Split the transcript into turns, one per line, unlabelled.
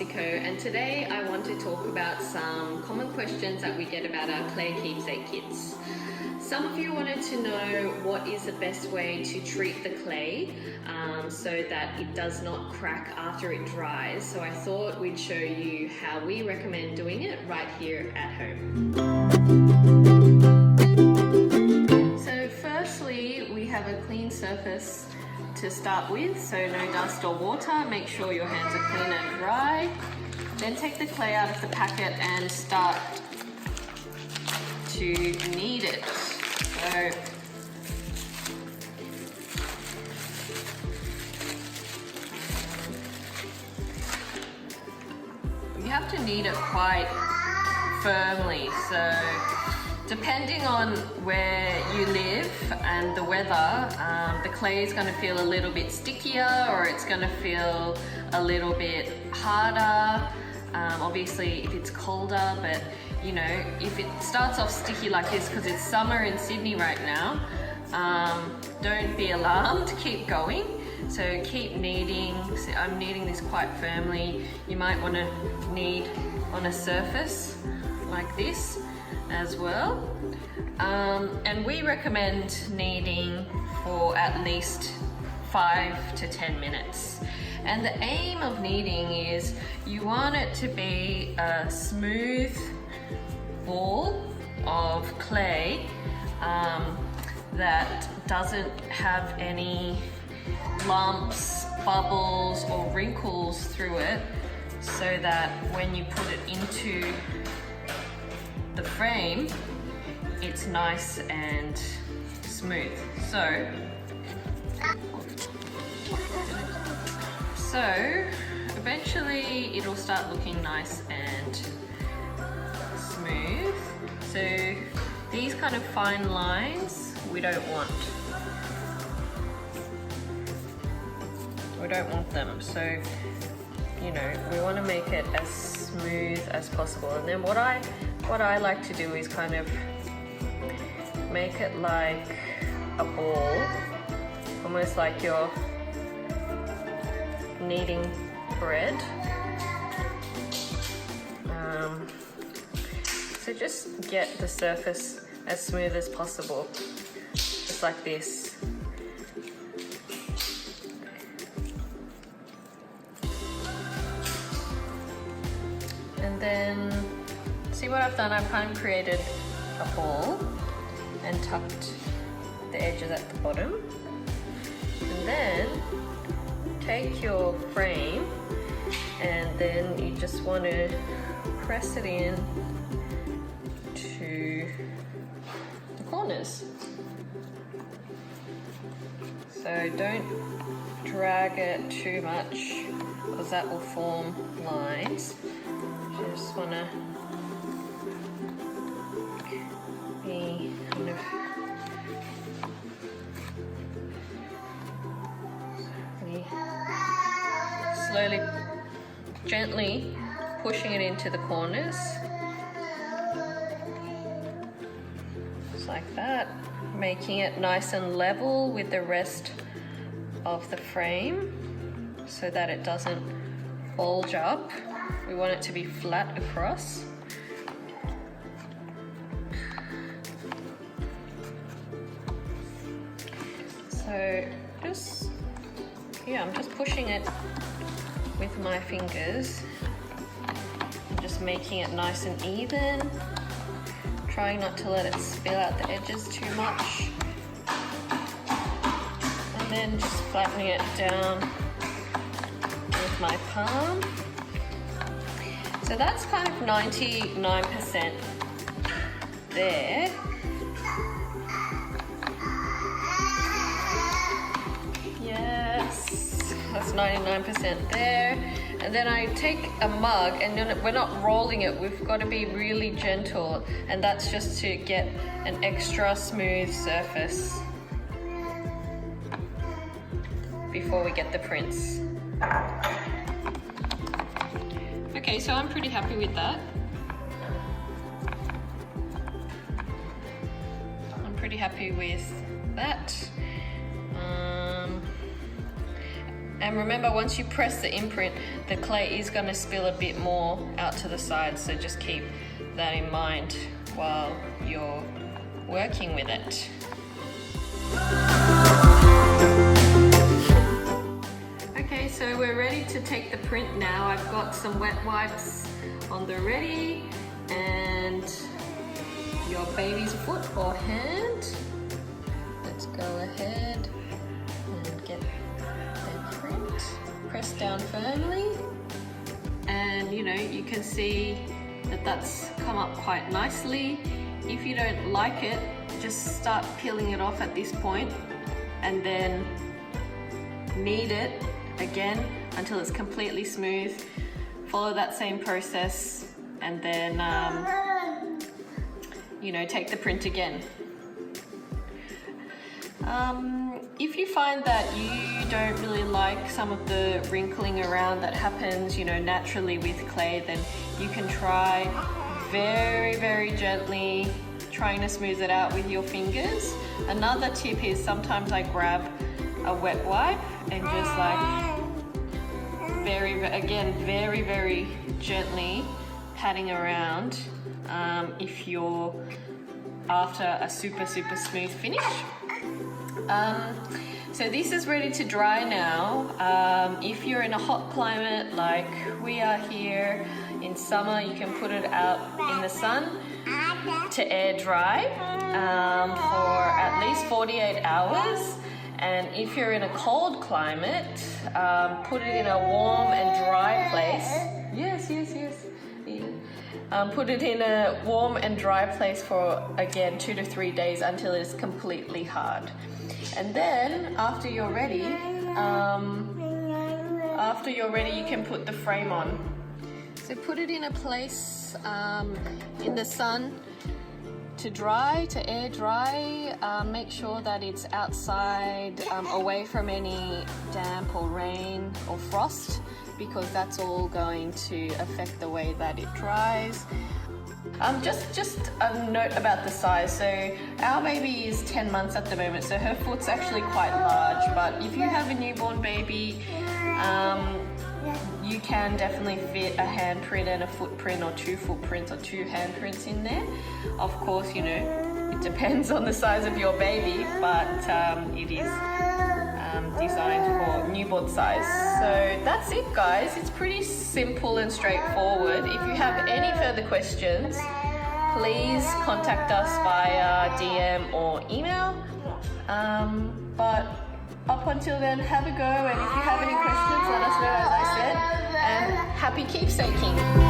Mexico, and today I want to talk about some common questions that we get about our clay keepsake kits. Some of you wanted to know what is the best way to treat the clay so that it does not crack after it dries. So I thought we'd show you how we recommend doing it right here at home. So firstly, we have a clean surface to start with, so no dust or water. Make sure your hands are clean and dry. Then take the clay out of the packet and start to knead it. So you have to knead it quite firmly, so depending on where you live and the weather, the clay is going to feel a little bit stickier or it's going to feel a little bit harder. Obviously if it's colder, but you know, if it starts off sticky like this because it's summer in Sydney right now, don't be alarmed, keep going. So keep kneading. So I'm kneading this quite firmly. You might want to knead on a surface like this as well. And we recommend kneading for at least 5 to 10 minutes. And the aim of kneading is you want it to be a smooth ball of clay that doesn't have any lumps, bubbles or wrinkles through it, so that when you put it into the frame, it's nice and smooth. So eventually it'll start looking nice and smooth. So these kind of fine lines we don't want. We don't want them. So, you know, we want to make it as smooth as possible. And then what I like to do is kind of make it like a ball, almost like you're kneading bread. So just get the surface as smooth as possible, just like this. And then, see what I've done? I've kind of created a ball and tucked the edges at the bottom. And then take your frame and then you just want to press it in to the corners. So don't drag it too much because that will form lines. You just want to be kind of slowly, gently pushing it into the corners. Just like that, making it nice and level with the rest of the frame so that it doesn't bulge up. We want it to be flat across. So just, yeah, I'm just pushing it with my fingers. I'm just making it nice and even. Trying not to let it spill out the edges too much. And then just flattening it down with my palm. So that's kind of 99% there. Yes, that's 99% there. And then I take a mug, and then we're not rolling it, we've got to be really gentle, and that's just to get an extra smooth surface before we get the prints. Okay, so I'm pretty happy with that. I'm pretty happy with that. And remember, once you press the imprint, the clay is going to spill a bit more out to the side, so just keep that in mind while you're working with it. Okay, so we're ready to take the print now. I've got some wet wipes on the ready and your baby's foot or hand. Let's go ahead and get the print. Press down firmly, and you can see that that's come up quite nicely. If you don't like it, just start peeling it off at this point and then knead it again until it's completely smooth. Follow that same process and then take the print again. If you find that you don't really like some of the wrinkling around that happens, naturally with clay, then you can try very, very gently trying to smooth it out with your fingers. Another tip is sometimes I grab a wet wipe and just like very, very gently patting around if you're after a super smooth finish. So this is ready to dry now. If you're in a hot climate like we are here in summer, you can put it out in the sun to air dry for at least 48 hours. And if you're in a cold climate, put it in a warm and dry place. Yes. Put it in a warm and dry place for, again, 2 to 3 days until it's completely hard. And then after you're ready, you can put the frame on. So put it in a place in the sun to dry, to air dry. Make sure that it's outside, away from any damp or rain or frost, because that's all going to affect the way that it dries. Just a note about the size. So our baby is 10 months at the moment, so her foot's actually quite large, but if you have a newborn baby, you can definitely fit a handprint and a footprint, or 2 footprints or 2 handprints in there. Of course, it depends on the size of your baby, but it is designed for newborn size. So that's it, guys. It's pretty simple and straightforward. If you have any further questions, please contact us via DM or email. But up until then, have a go, and if you have any questions, let us know, as I said, and happy keepsaking.